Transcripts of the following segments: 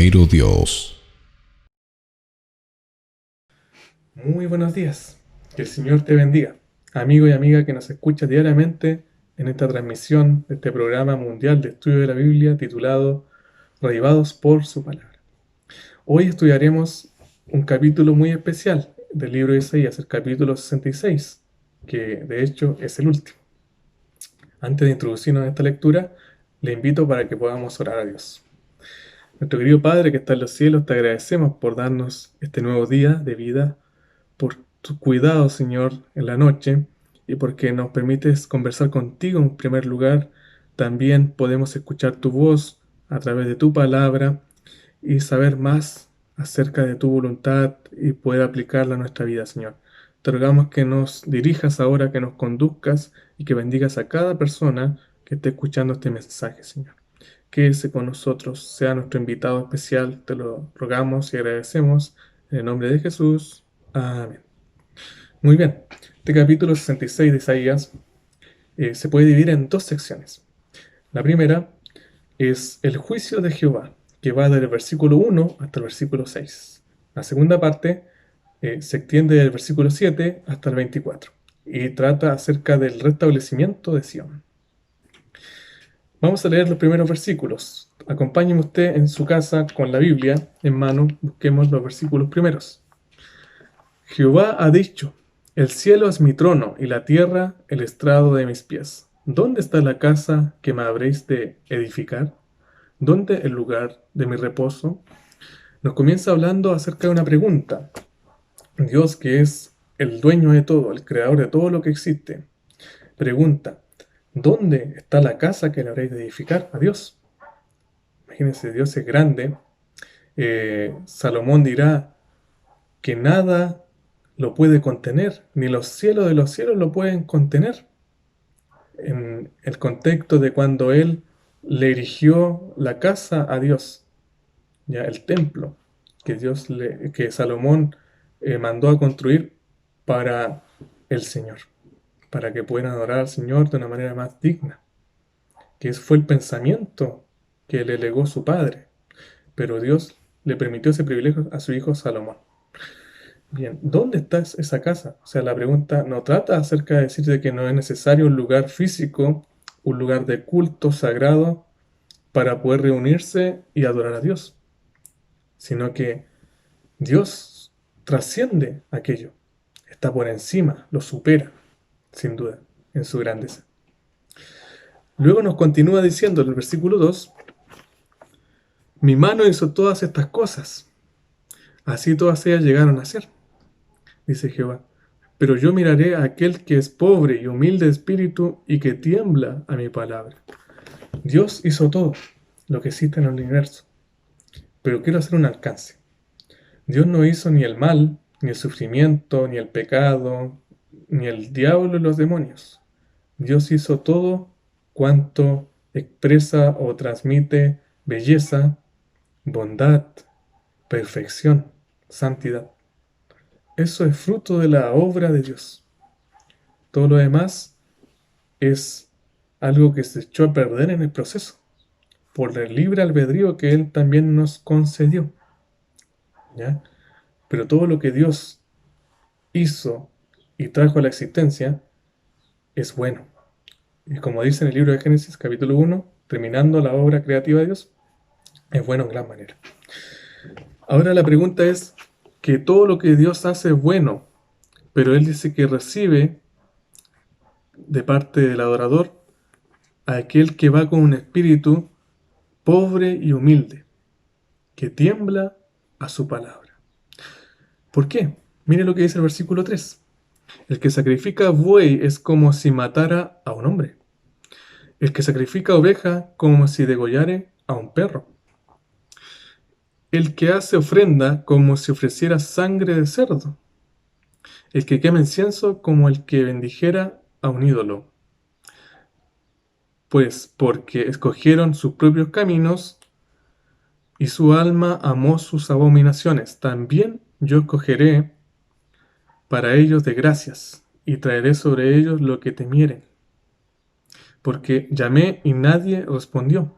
verdadero Dios. Muy buenos días, que el Señor te bendiga, amigo y amiga que nos escucha diariamente en esta transmisión de este programa mundial de estudio de la Biblia titulado Reavivados por su palabra. Hoy estudiaremos un capítulo muy especial del libro de Isaías, el capítulo 66, que de hecho es el último. Antes de introducirnos en esta lectura, le invito para que podamos orar a Dios. Nuestro querido Padre que está en los cielos, te agradecemos por darnos este nuevo día de vida, por tu cuidado, Señor, en la noche y porque nos permites conversar contigo en primer lugar. También podemos escuchar tu voz a través de tu palabra y saber más acerca de tu voluntad y poder aplicarla a nuestra vida, Señor. Te rogamos que nos dirijas ahora, que nos conduzcas y que bendigas a cada persona que esté escuchando este mensaje, Señor. Quédese con nosotros, sea nuestro invitado especial, te lo rogamos y agradecemos en el nombre de Jesús. Amén. Muy bien, este capítulo 66 de Isaías se puede dividir en dos secciones. La primera es el juicio de Jehová, que va desde el versículo 1 hasta el versículo 6. La segunda parte se extiende del versículo 7 hasta el 24 y trata acerca del restablecimiento de Sion. Vamos a leer los primeros versículos. Acompáñeme usted en su casa con la Biblia en mano. Busquemos los versículos primeros. Jehová ha dicho: el cielo es mi trono y la tierra el estrado de mis pies. ¿Dónde está la casa que me habréis de edificar? ¿Dónde el lugar de mi reposo? Nos comienza hablando acerca de una pregunta. Dios, que es el dueño de todo, el creador de todo lo que existe, pregunta: ¿dónde está la casa que le habréis de edificar a Dios? Imagínense, Dios es grande. Salomón dirá que nada lo puede contener, ni los cielos de los cielos lo pueden contener. En el contexto de cuando él le erigió la casa a Dios, ya el templo que Salomón mandó a construir para el Señor, para que puedan adorar al Señor de una manera más digna, que fue el pensamiento que le legó su padre, pero Dios le permitió ese privilegio a su hijo Salomón. Bien, ¿dónde está esa casa? O sea, la pregunta no trata acerca de decir de que no es necesario un lugar físico, un lugar de culto sagrado para poder reunirse y adorar a Dios, sino que Dios trasciende aquello, está por encima, lo supera, sin duda, en su grandeza. Luego nos continúa diciendo en el versículo 2, mi mano hizo todas estas cosas, así todas ellas llegaron a ser, dice Jehová. Pero yo miraré a aquel que es pobre y humilde de espíritu y que tiembla a mi palabra. Dios hizo todo lo que existe en el universo, pero quiero hacer un alcance. Dios no hizo ni el mal, ni el sufrimiento, ni el pecado, ni el diablo y los demonios. Dios hizo todo cuanto expresa o transmite belleza, bondad, perfección, santidad. Eso es fruto de la obra de Dios. Todo lo demás es algo que se echó a perder en el proceso, por el libre albedrío que Él también nos concedió, ¿ya? Pero todo lo que Dios hizo y trajo a la existencia es bueno. Y como dice en el libro de Génesis, capítulo 1, terminando la obra creativa de Dios, es bueno en gran manera. Ahora la pregunta es que todo lo que Dios hace es bueno, pero Él dice que recibe de parte del adorador a aquel que va con un espíritu pobre y humilde, que tiembla a su palabra. ¿Por qué? Mire lo que dice el versículo 3. El que sacrifica buey es como si matara a un hombre. El que sacrifica oveja como si degollare a un perro. El que hace ofrenda como si ofreciera sangre de cerdo. El que quema incienso como el que bendijera a un ídolo. Pues porque escogieron sus propios caminos y su alma amó sus abominaciones, también yo escogeré para ellos de gracias y traeré sobre ellos lo que temieren. Porque llamé y nadie respondió.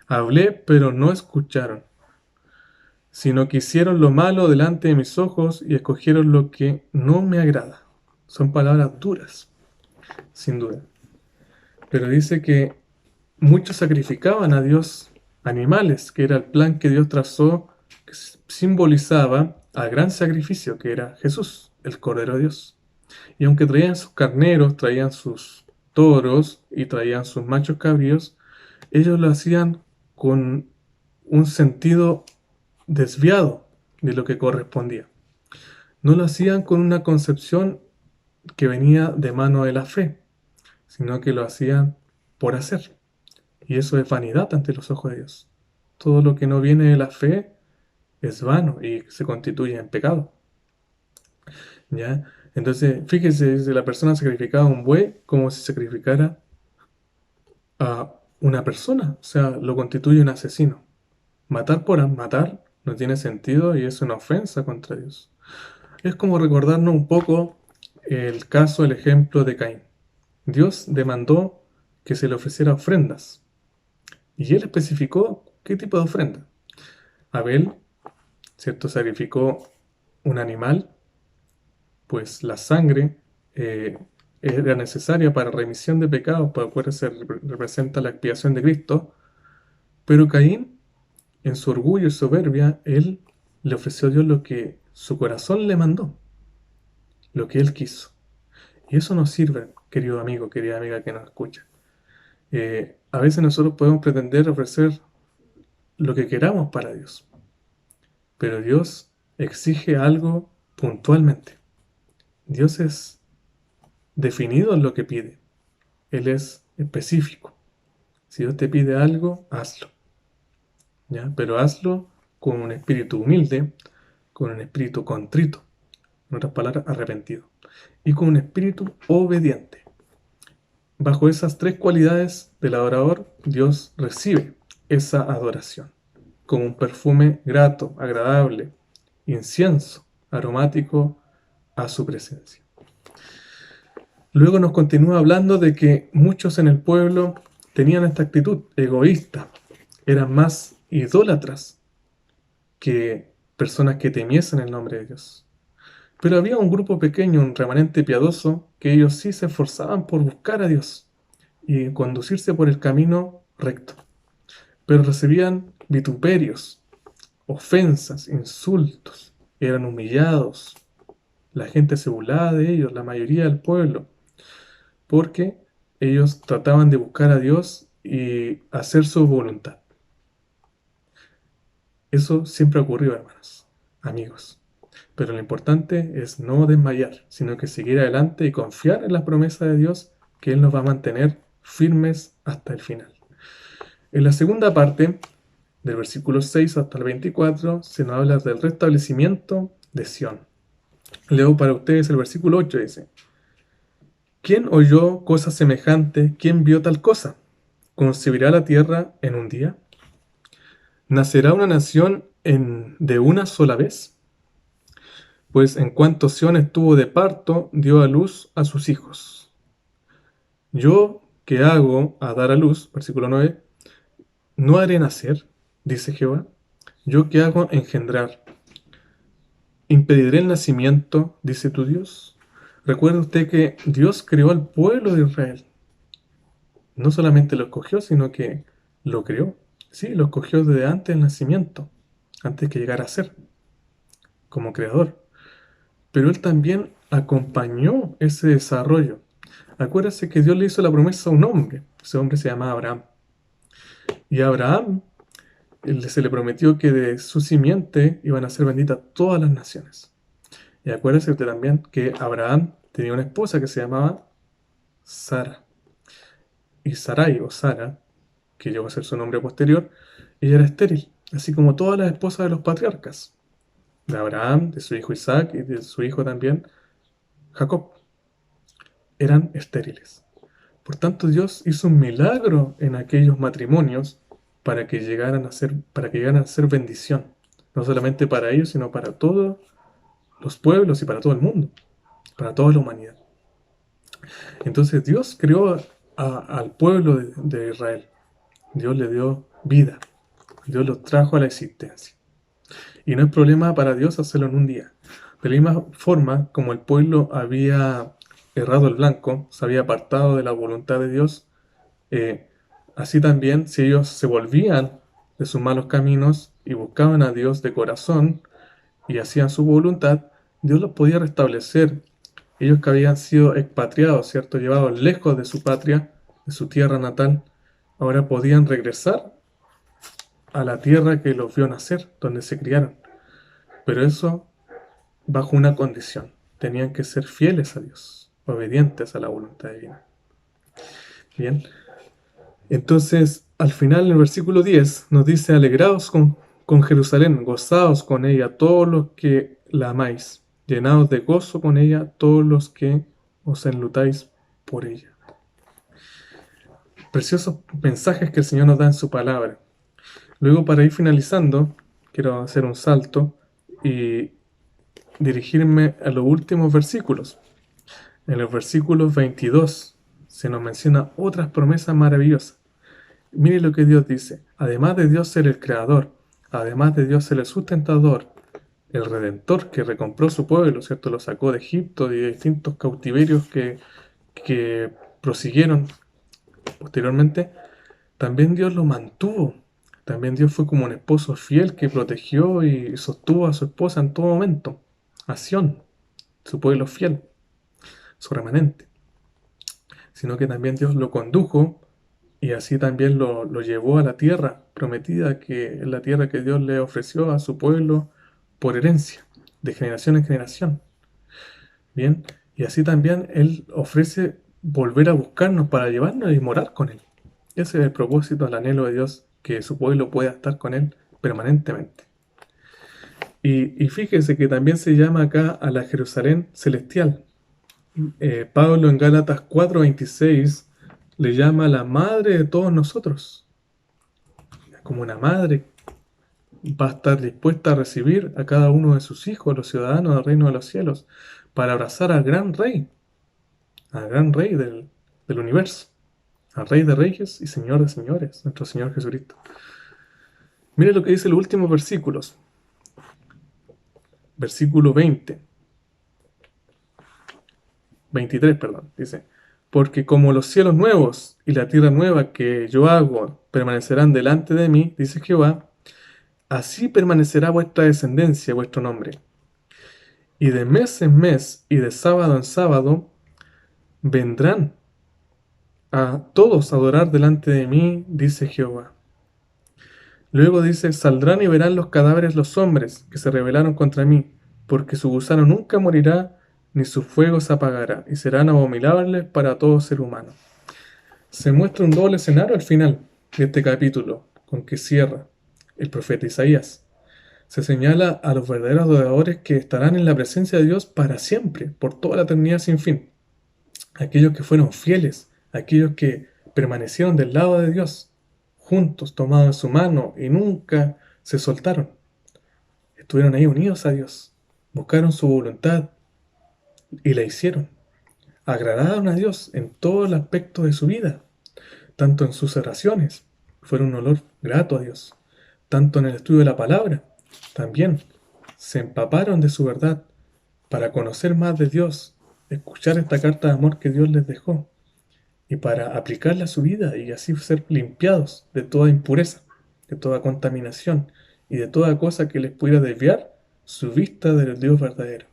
Hablé, pero no escucharon. sino que hicieron lo malo delante de mis ojos y escogieron lo que no me agrada. Son palabras duras, sin duda. Pero dice que muchos sacrificaban a Dios animales, que era el plan que Dios trazó, que simbolizaba al gran sacrificio que era Jesús, el Cordero de Dios. Y aunque traían sus carneros, traían sus toros y traían sus machos cabríos, ellos lo hacían con un sentido desviado de lo que correspondía. No lo hacían con una concepción que venía de mano de la fe, sino que lo hacían por hacer. Y eso es vanidad ante los ojos de Dios. Todo lo que no viene de la fe es vano y se constituye en pecado. ¿Ya? Entonces, fíjese, si la persona sacrificaba un buey como si sacrificara a una persona, o sea, lo constituye un asesino. Matar por matar no tiene sentido y es una ofensa contra Dios. Es como recordarnos un poco el caso, el ejemplo de Caín. Dios demandó que se le ofreciera ofrendas y él especificó qué tipo de ofrenda. Abel, ¿cierto? Sacrificó un animal, pues la sangre era necesaria para remisión de pecados, para poder ser, representa la expiación de Cristo, pero Caín, en su orgullo y soberbia, él le ofreció a Dios lo que su corazón le mandó, lo que él quiso. Y eso nos sirve, querido amigo, querida amiga que nos escucha. A veces nosotros podemos pretender ofrecer lo que queramos para Dios, pero Dios exige algo puntualmente. Dios es definido en lo que pide. Él es específico. Si Dios te pide algo, hazlo. ¿Ya? Pero hazlo con un espíritu humilde, con un espíritu contrito, en otras palabras, arrepentido, y con un espíritu obediente. Bajo esas tres cualidades del adorador, Dios recibe esa adoración como un perfume grato, agradable, incienso, aromático a su presencia. Luego nos continúa hablando de que muchos en el pueblo tenían esta actitud egoísta, eran más idólatras que personas que temiesen el nombre de Dios. Pero había un grupo pequeño, un remanente piadoso, que ellos sí se esforzaban por buscar a Dios y conducirse por el camino recto. Pero recibían vituperios, ofensas, insultos, eran humillados. La gente se burlaba de ellos, la mayoría del pueblo, porque ellos trataban de buscar a Dios y hacer su voluntad. Eso siempre ocurrió, hermanos, amigos. Pero lo importante es no desmayar, sino que seguir adelante y confiar en la promesa de Dios que Él nos va a mantener firmes hasta el final. En la segunda parte, del versículo 6 hasta el 24, se nos habla del restablecimiento de Sión. Leo para ustedes el versículo 8, dice: ¿Quién oyó cosa semejante? ¿Quién vio tal cosa? ¿Concebirá la tierra en un día? ¿Nacerá una nación de una sola vez? Pues en cuanto Sión estuvo de parto, dio a luz a sus hijos. Yo que hago a dar a luz, versículo 9, no haré nacer, dice Jehová. Yo que hago engendrar, impediré el nacimiento, dice tu Dios. Recuerde usted que Dios creó al pueblo de Israel. No solamente lo escogió, sino que lo creó. Sí, lo escogió desde antes del nacimiento, antes que llegara a ser, como creador. Pero Él también acompañó ese desarrollo. Acuérdese que Dios le hizo la promesa a un hombre. Ese hombre se llamaba Abraham. Y a Abraham se le prometió que de su simiente iban a ser benditas todas las naciones. Y acuérdese usted también que Abraham tenía una esposa que se llamaba Sara. Y Sarai, o Sara, que llegó a ser su nombre posterior, ella era estéril, así como todas las esposas de los patriarcas, de Abraham, de su hijo Isaac y de su hijo también Jacob, eran estériles. Por tanto, Dios hizo un milagro en aquellos matrimonios para que llegaran a ser bendición, no solamente para ellos, sino para todos los pueblos y para todo el mundo, para toda la humanidad. Entonces Dios creó al pueblo de Israel. Dios le dio vida. Dios los trajo a la existencia. Y no es problema para Dios hacerlo en un día. De la misma forma, como el pueblo había errado el blanco, se había apartado de la voluntad de Dios, eh, así también, si ellos se volvían de sus malos caminos y buscaban a Dios de corazón y hacían su voluntad, Dios los podía restablecer. Ellos que habían sido expatriados, ¿cierto? Llevados lejos de su patria, de su tierra natal, ahora podían regresar a la tierra que los vio nacer, donde se criaron. Pero eso bajo una condición. Tenían que ser fieles a Dios, obedientes a la voluntad divina. Bien. Entonces, al final, en el versículo 10, nos dice: alegraos con Jerusalén, gozaos con ella todos los que la amáis, llenaos de gozo con ella todos los que os enlutáis por ella. Preciosos mensajes que el Señor nos da en su palabra. Luego, para ir finalizando, quiero hacer un salto y dirigirme a los últimos versículos. En los versículos 22 se nos menciona otras promesas maravillosas. Mire lo que Dios dice: además de Dios ser el creador, además de Dios ser el sustentador, el redentor que recompró su pueblo, ¿cierto? Lo sacó de Egipto y de distintos cautiverios que prosiguieron posteriormente. También Dios lo mantuvo. También Dios fue como un esposo fiel que protegió y sostuvo a su esposa en todo momento. A Sión, su pueblo fiel, su remanente. Sino que también Dios lo condujo y así también lo llevó a la tierra prometida, que es la tierra que Dios le ofreció a su pueblo por herencia, de generación en generación. Bien, y así también Él ofrece volver a buscarnos para llevarnos y morar con Él. Ese es el propósito, el anhelo de Dios, que su pueblo pueda estar con Él permanentemente. Y fíjese que también se llama acá a la Jerusalén celestial. Pablo en Gálatas 4:26 le llama la madre de todos nosotros. Como una madre va a estar dispuesta a recibir a cada uno de sus hijos, los ciudadanos del reino de los cielos, para abrazar al gran rey del universo, al Rey de Reyes y Señor de Señores, nuestro Señor Jesucristo. Mire lo que dice los últimos versículos. Versículo 23, perdón, dice: porque como los cielos nuevos y la tierra nueva que yo hago permanecerán delante de mí, dice Jehová, así permanecerá vuestra descendencia, vuestro nombre. Y de mes en mes y de sábado en sábado vendrán a todos a adorar delante de mí, dice Jehová. Luego dice: saldrán y verán los cadáveres los hombres que se rebelaron contra mí, porque su gusano nunca morirá, ni su fuego se apagará, y serán abominables para todo ser humano. Se muestra un doble escenario al final de este capítulo, con que cierra el profeta Isaías. Se señala a los verdaderos adoradores que estarán en la presencia de Dios para siempre, por toda la eternidad sin fin. Aquellos que fueron fieles, aquellos que permanecieron del lado de Dios, juntos, tomados en su mano y nunca se soltaron. Estuvieron ahí unidos a Dios, buscaron su voluntad y la hicieron. Agradaron a Dios en todo el aspecto de su vida, tanto en sus oraciones, fueron un olor grato a Dios, tanto en el estudio de la palabra, también se empaparon de su verdad para conocer más de Dios, escuchar esta carta de amor que Dios les dejó y para aplicarla a su vida y así ser limpiados de toda impureza, de toda contaminación y de toda cosa que les pudiera desviar su vista del Dios verdadero.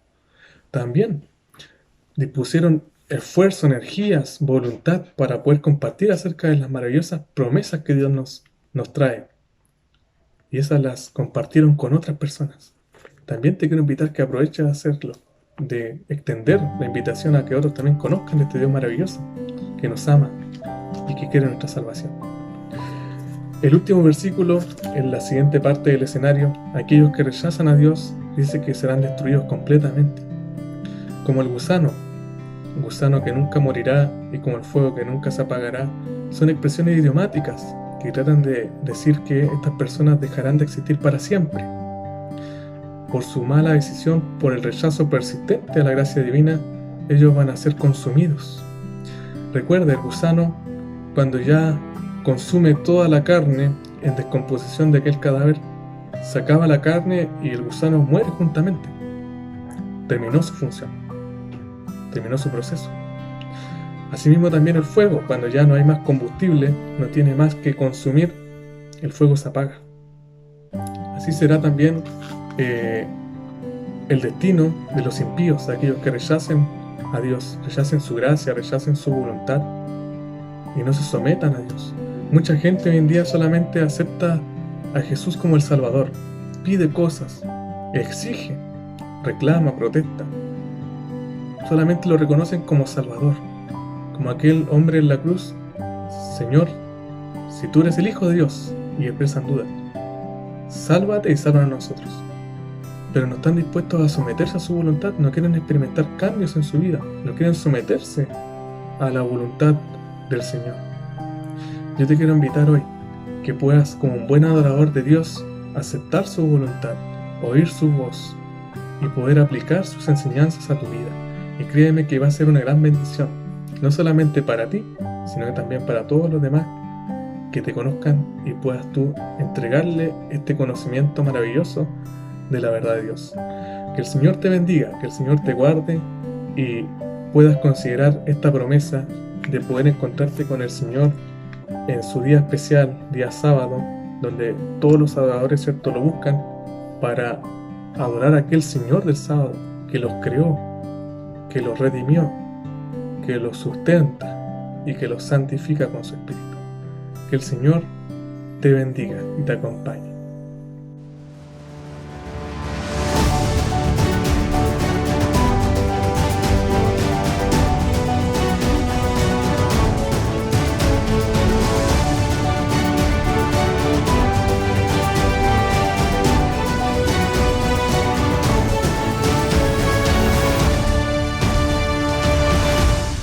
También dispusieron esfuerzo, energías, voluntad para poder compartir acerca de las maravillosas promesas que Dios nos trae. Y esas las compartieron con otras personas. También te quiero invitar que aproveches de hacerlo, de extender la invitación a que otros también conozcan de este Dios maravilloso, que nos ama y que quiere nuestra salvación. El último versículo, en la siguiente parte del escenario: aquellos que rechazan a Dios, dice que serán destruidos completamente. Como el gusano, un gusano que nunca morirá y como el fuego que nunca se apagará, son expresiones idiomáticas que tratan de decir que estas personas dejarán de existir para siempre. Por su mala decisión, por el rechazo persistente a la gracia divina, ellos van a ser consumidos. Recuerda, el gusano, cuando ya consume toda la carne en descomposición de aquel cadáver, sacaba la carne y el gusano muere juntamente. Terminó su función, terminó su proceso. Asimismo también el fuego, cuando ya no hay más combustible, no tiene más que consumir, el fuego se apaga. Así será también el destino de los impíos, aquellos que rechacen a Dios, rechacen su gracia, rechacen su voluntad y no se sometan a Dios. Mucha gente hoy en día solamente acepta a Jesús como el Salvador, pide cosas, exige, reclama, protesta. Solamente lo reconocen como Salvador, como aquel hombre en la cruz: Señor, si tú eres el Hijo de Dios, y expresan dudas, sálvate y sálvanos a nosotros. Pero no están dispuestos a someterse a su voluntad, no quieren experimentar cambios en su vida, no quieren someterse a la voluntad del Señor. Yo te quiero invitar hoy que puedas, como un buen adorador de Dios, aceptar su voluntad, oír su voz y poder aplicar sus enseñanzas a tu vida. Y créeme que va a ser una gran bendición, no solamente para ti, sino que también para todos los demás que te conozcan y puedas tú entregarle este conocimiento maravilloso de la verdad de Dios. Que el Señor te bendiga, que el Señor te guarde y puedas considerar esta promesa de poder encontrarte con el Señor en su día especial, día sábado, donde todos los adoradores, ¿cierto?, lo buscan para adorar a aquel Señor del sábado que los creó, que los redimió, que los sustenta y que los santifica con su Espíritu. Que el Señor te bendiga y te acompañe.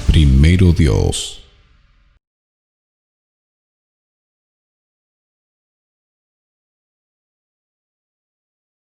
Primero Dios.